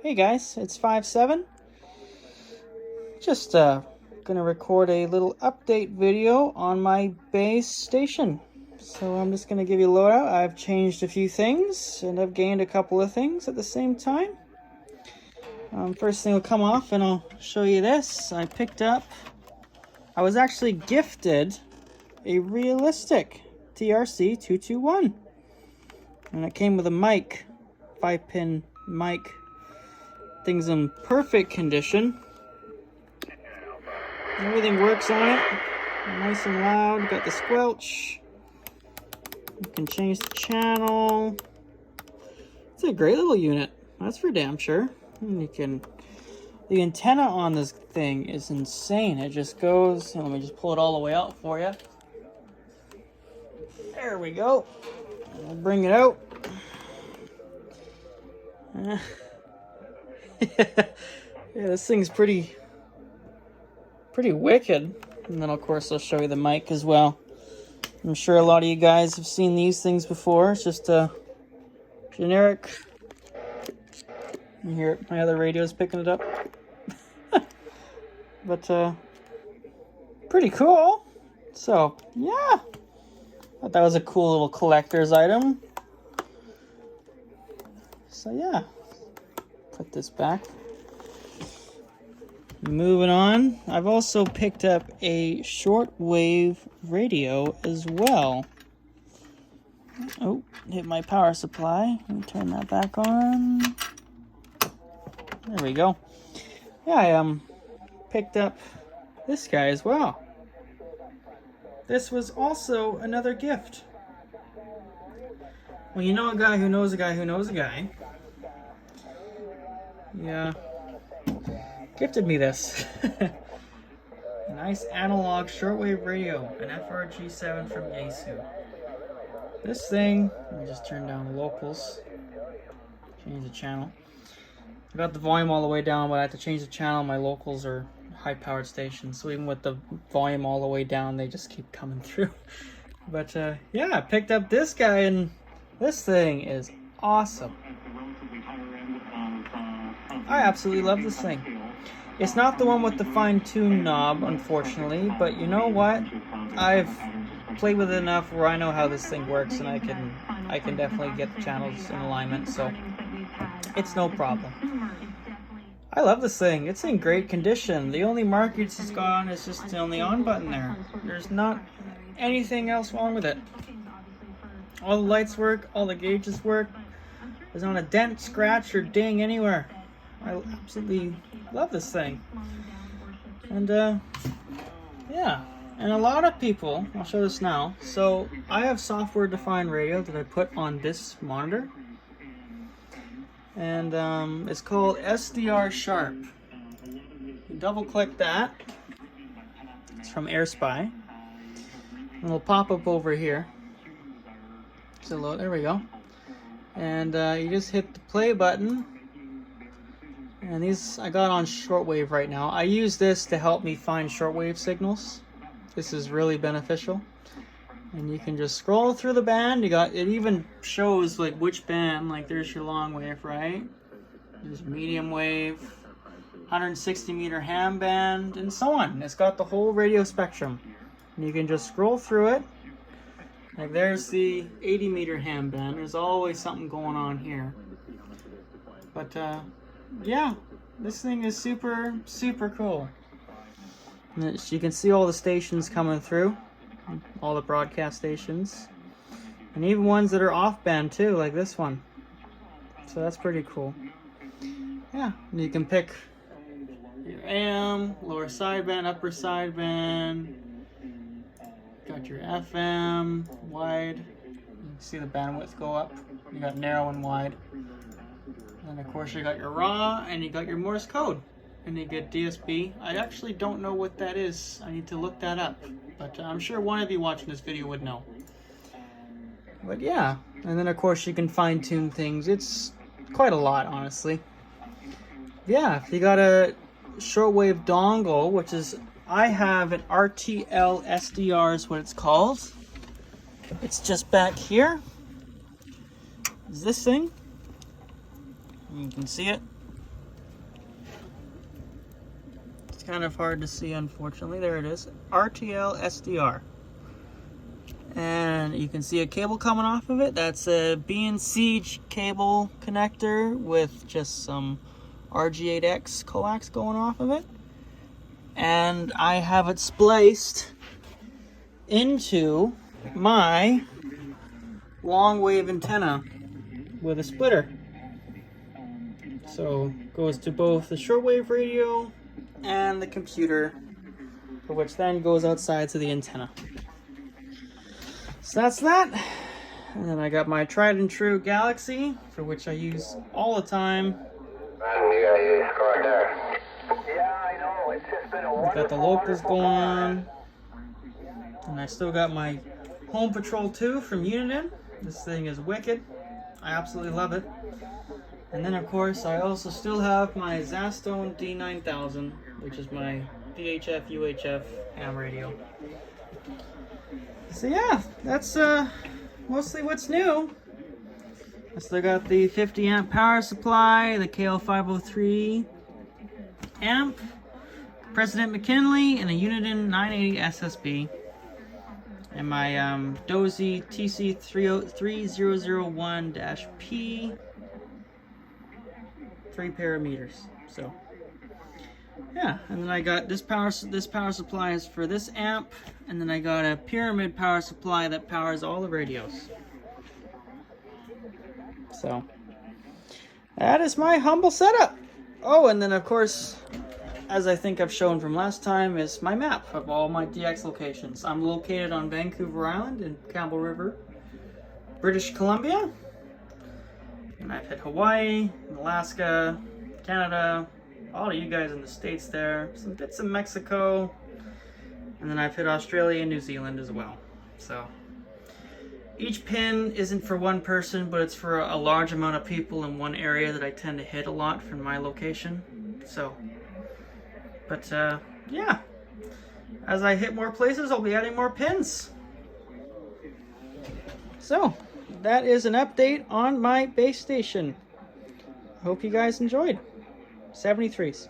Hey guys, it's 5-7. Just gonna record a little update video on my base station. So I'm just gonna give you a loadout. I've changed a few things and I've gained a couple of things at the same time. First thing will come off and I'll show you this. I was actually gifted a realistic TRC 221. And it came with a mic, 5-pin mic. Thing's in perfect condition. Everything works on it. Nice and loud. Got the squelch. You can change the channel. It's a great little unit. That's for damn sure. And the antenna on this thing is insane. It just goes. Let me just pull it all the way out for you. There we go. I'll bring it out. Yeah, this thing's pretty wicked. And then of course I'll show you the mic as well. I'm sure a lot of you guys have seen these things before. It's just a generic. You hear it, my other radio's picking it up. But pretty cool. So yeah, thought that was a cool little collector's item. So yeah, put this back. Moving on, I've also picked up a shortwave radio as well. Oh, hit my power supply. Let me turn that back on. There we go. Yeah, I picked up this guy as well. This was also another gift. Well, you know a guy who knows a guy who knows a guy. Yeah. Gifted me this. A nice analog shortwave radio, an FRG7 from Yaesu. This thing, let me just turn down the locals, change the channel. I got the volume all the way down, but I have to change the channel. My locals are high-powered stations, so even with the volume all the way down, they just keep coming through. But yeah, I picked up this guy, and this thing is awesome. I absolutely love this thing. It's not the one with the fine-tune knob, unfortunately, but you know what? I've played with it enough where I know how this thing works, and I can definitely get the channels in alignment, so it's no problem. I love this thing. It's in great condition. The only markings it's got on is just on the on button there. There's not anything else wrong with it. All the lights work, all the gauges work. There's not a dent, scratch, or ding anywhere. I absolutely love this thing. And yeah, and a lot of people, I'll show this now. So I have software defined radio that I put on this monitor. And it's called SDR Sharp. You double click that. It's from AirSpy. And it'll pop up over here. So there we go. And you just hit the play button. And these I got on shortwave right now. I use this to help me find shortwave signals. This is really beneficial. And you can just scroll through the band. It even shows like which band. Like there's your long wave, right? There's medium wave, 160 meter ham band, and so on. It's got the whole radio spectrum. And you can just scroll through it. Like there's the 80 meter ham band. There's always something going on here. But yeah, this thing is super cool. And you can see all the stations coming through, all the broadcast stations, and even ones that are off band too, like this one. So that's pretty cool. Yeah, and you can pick your AM, lower sideband, upper sideband. Got your FM, wide. You can see the bandwidth go up. You got narrow and wide. And of course you got your raw and you got your Morse code. And you get DSB. I actually don't know what that is. I need to look that up. But I'm sure one of you watching this video would know. But yeah. And then of course you can fine tune things. It's quite a lot, honestly. Yeah, if you got a shortwave dongle, which is, I have an RTL SDR is what it's called. It's just back here. Is this thing. You can see it. kind of hard to see, unfortunately. There it is. RTL SDR. And you can see a cable coming off of it. That's a BNC cable connector with just some RG8X coax going off of it. And I have it spliced into my long wave antenna with a splitter. So goes to both the shortwave radio and the computer, for which then goes outside to the antenna. So that's that. And then I got my tried and true Galaxy, for which I use all the time. I've got the locals going on. And I still got my Home Patrol 2 from Uniden. This thing is wicked. I absolutely love it. And then of course I also still have my Zastone D9000, which is my VHF UHF ham radio. So yeah, that's mostly what's new. I still got the 50 amp power supply, the KL503 amp, President McKinley, and a Uniden 980 SSB. And my Dozy TC3001-P 3 parameters. So yeah, and then I got this power supply is for this amp, and then I got a Pyramid power supply that powers all the radios. So that is my humble setup. Oh, and then of course, as I think I've shown from last time, is my map of all my DX locations. I'm located on Vancouver Island in Campbell River, British Columbia. And I've hit Hawaii, Alaska, Canada, all of you guys in the States there, some bits of Mexico, and then I've hit Australia and New Zealand as well. So each pin isn't for one person, but it's for a large amount of people in one area that I tend to hit a lot from my location. So, but yeah, as I hit more places, I'll be adding more pins. So that is an update on my base station. Hope you guys enjoyed. 73s.